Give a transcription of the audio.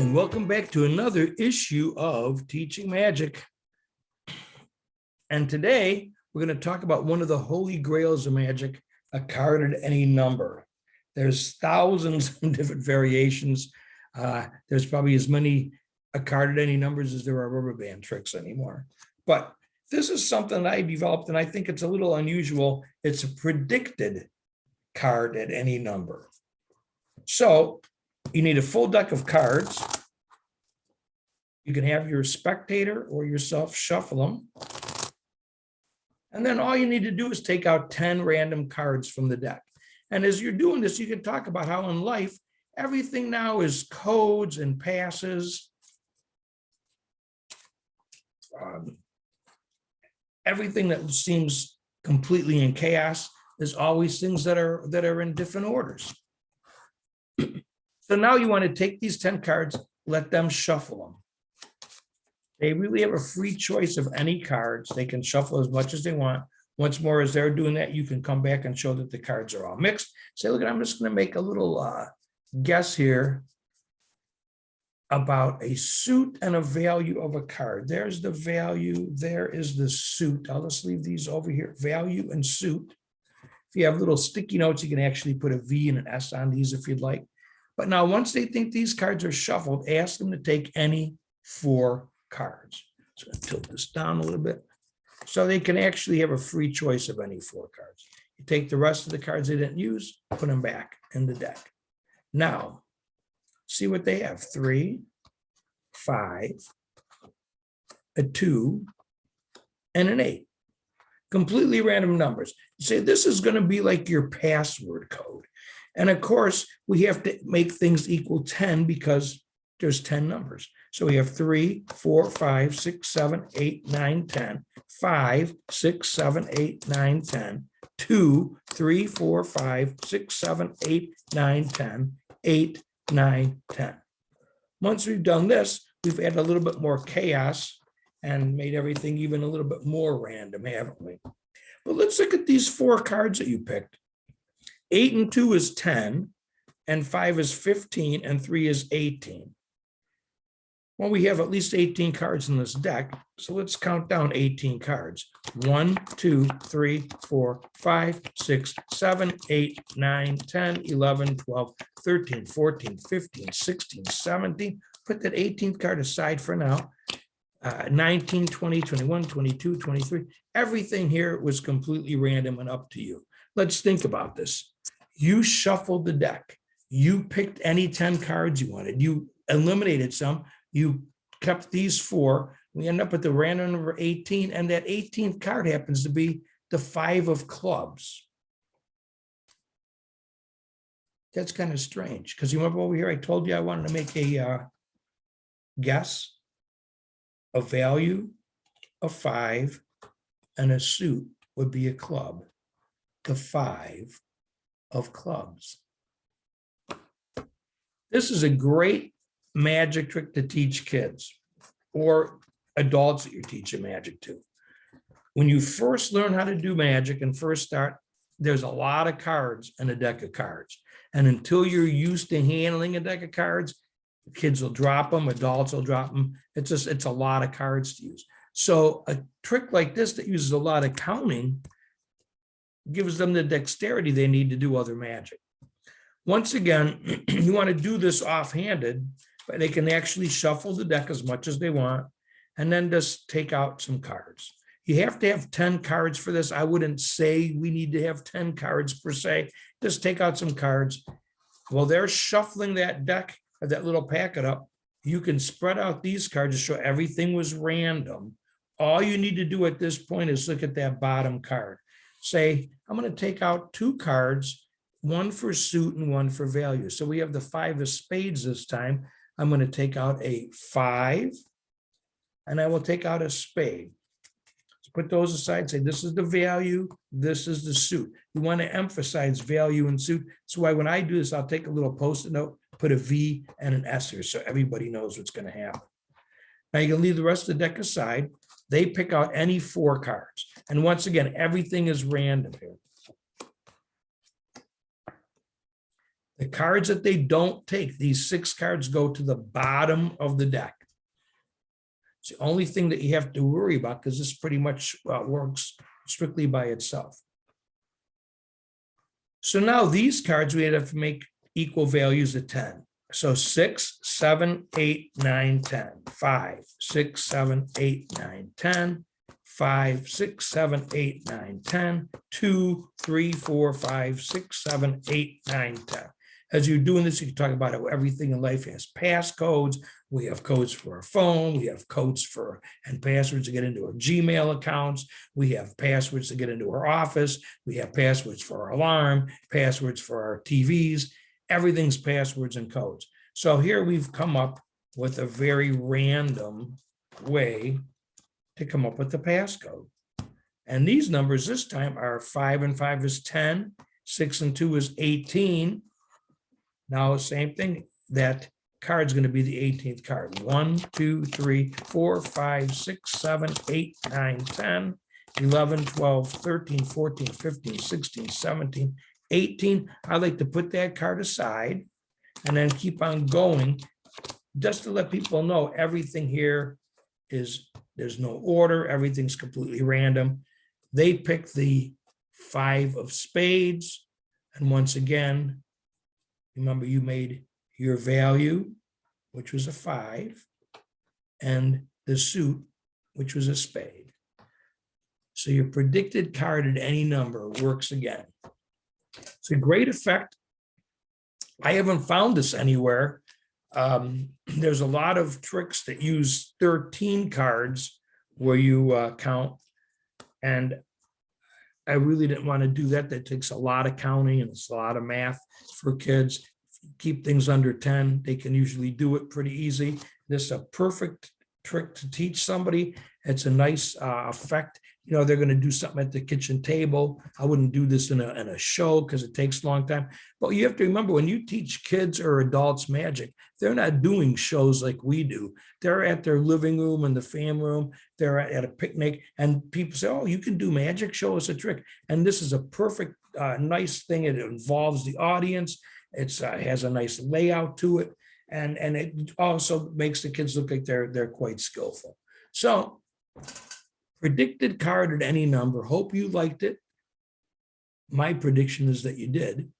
and welcome back to another issue of Teaching Magic. And today we're going to talk about one of the holy grails of magic, a card at any number. There's thousands of different variations. There's probably as many a card at any numbers as there are rubber band tricks anymore. But this is something I developed, and I think it's a little unusual. It's a predicted card at any number. So you need a full deck of cards. You can have your spectator or yourself shuffle them. And then all you need to do is take out 10 random cards from the deck. And as you're doing this, you can talk about how in life, everything now is codes and passes. Everything that seems completely in chaos, there's always things that are in different orders. So now you want to take these 10 cards, let them shuffle them. They really have a free choice of any cards. They can shuffle as much as they want. Once more, as they're doing that, you can come back and show that the cards are all mixed. Say, look, I'm just going to make a little guess here about a suit and a value of a card. There's the value. There is the suit. I'll just leave these over here. Value and suit. If you have little sticky notes, you can actually put a V and an S on these if you'd like. But now, once they think these cards are shuffled, ask them to take any 4 cards. So I'm going to tilt this down a little bit. So they can actually have a free choice of any 4 cards. You take the rest of the cards they didn't use, put them back in the deck. Now, see what they have. 3, 5, a 2, and an 8. Completely random numbers. You say this is going to be like your password code. And of course, we have to make things equal 10 because there's 10 numbers. So we have 3, 4, 5, 6, 7, 8, 9, 10, 5, 6, 7, 8, 9, 10, 2, 3, 4, 5, 6, 7, 8, 9, 10, 8, 9, 10. Once we've done this, we've added a little bit more chaos and made everything even a little bit more random, haven't we? But let's look at these 4 cards that you picked. 8 and 2 is 10, and 5 is 15, and 3 is 18. Well, we have at least 18 cards in this deck, so let's count down 18 cards. 1, 2, 3, 4, 5, 6, 7, 8, 9, 10, 11, 12, 13, 14, 15, 16, 17. Put that 18th card aside for now. 19, 20, 21, 22, 23. Everything here was completely random and up to you. Let's think about this. You shuffled the deck. You picked any 10 cards you wanted. You eliminated some. You kept these 4. We end up with the random number 18, and that 18th card happens to be the 5 of clubs. That's kind of strange, because you remember over here, I told you I wanted to make a guess, a value, a 5, and a suit would be a club. The 5 of clubs. This is a great magic trick to teach kids or adults that you're teaching magic to. When you first learn how to do magic and first start, there's a lot of cards in a deck of cards. And until you're used to handling a deck of cards, kids will drop them, adults will drop them. It's a lot of cards to use. So a trick like this that uses a lot of counting gives them the dexterity they need to do other magic. Once again, you want to do this offhanded, but they can actually shuffle the deck as much as they want and then just take out some cards. You have to have 10 cards for this. I wouldn't say we need to have 10 cards per se. Just take out some cards. While they're shuffling that deck or that little packet up, you can spread out these cards to show everything was random. All you need to do at this point is look at that bottom card. Say, I'm going to take out 2 cards, one for suit and one for value. So we have the 5 of spades this time. I'm going to take out a 5, and I will take out a spade. So put those aside, say this is the value, this is the suit. You want to emphasize value and suit. That's why when I do this, I'll take a little post-it note, put a V and an S here so everybody knows what's going to happen. Now you can leave the rest of the deck aside. They pick out any 4 cards. And once again, everything is random here. The cards that they don't take, these 6 cards go to the bottom of the deck. It's the only thing that you have to worry about because this pretty much works strictly by itself. So now these cards, we have to make equal values of 10. So 6, 7, 8, 9, 10, 5, 6, 7, 8, 9, 10, 5, 6, 7, 8, 9, 10, 2, 3, 4, 5, 6, 7, 8, 9, 10. As you're doing this, you can talk about how everything in life has passcodes. We have codes for our phone. We have codes for and passwords to get into our Gmail accounts. We have passwords to get into our office. We have passwords for our alarm, passwords for our TVs. Everything's passwords and codes. So here we've come up with a very random way to come up with the passcode. And these numbers this time are 5 and 5 is 10, 6 and 2 is 18. Now, same thing, that card's going to be the 18th card. 1, 2, 3, 4, 5, 6, 7, 8, 9, 10, 11, 12, 13, 14, 15, 16, 17, 18. I like to put that card aside and then keep on going just to let people know everything here is, there's no order, everything's completely random. They pick the 5 of spades. And once again, remember you made your value, which was a 5, and the suit, which was a spade. So your predicted card at any number works again. It's a great effect. I haven't found this anywhere. There's a lot of tricks that use 13 cards where you count, and I really didn't want to do that. That takes a lot of counting and it's a lot of math for kids. Keep things under 10. They can usually do it pretty easy. This is a perfect trick to teach somebody. It's a nice effect. You know, they're going to do something at the kitchen table. I wouldn't do this in a show because it takes a long time. But you have to remember, when you teach kids or adults magic, they're not doing shows like we do. They're at their living room and the family room. They're at a picnic, and people say, "Oh, you can do magic? Show us a trick." And this is a perfect, nice thing. It involves the audience. It has a nice layout to it, and it also makes the kids look like they're quite skillful. So, predicted card at any number. Hope you liked it. My prediction is that you did.